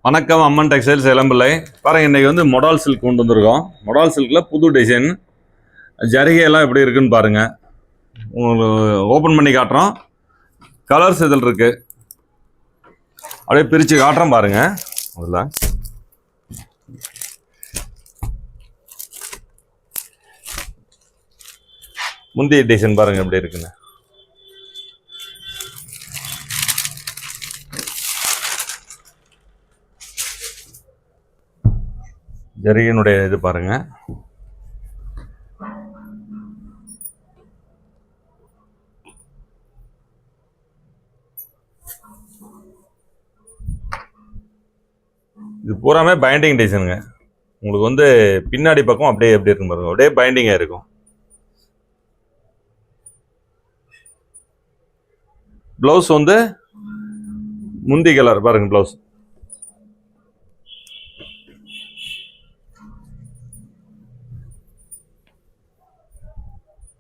வணக்கம், அம்மன் டெக்ஸ்டைல்ஸ் இளம்பிள்ளை. பாருங்கள், இன்றைக்கி வந்து மொடால் சில்க் கொண்டு வந்திருக்கோம். மொடால் சில்கில் புது டிசைன் ஜரிகையெல்லாம் எப்படி இருக்குன்னு பாருங்கள். உங்களுக்கு ஓப்பன் பண்ணி காட்டுறோம். கலர்ஸ் இதில் இருக்குது. அப்படியே பிரித்து காட்டுறோம் பாருங்கள். அதில் முந்தைய டிசைன் பாருங்கள் எப்படி இருக்குன்னு. ஜரிகையினுடைய இது பாருங்க. இது பூராமே பைண்டிங் டிசைனுங்க. உங்களுக்கு வந்து பின்னாடி பக்கம் அப்படியே எப்படி இருக்கும் பாருங்க, அப்படியே பைண்டிங்காக இருக்கும். ப்ளவுஸ் வந்து முந்தி கலர் பாருங்க. ப்ளவுஸ்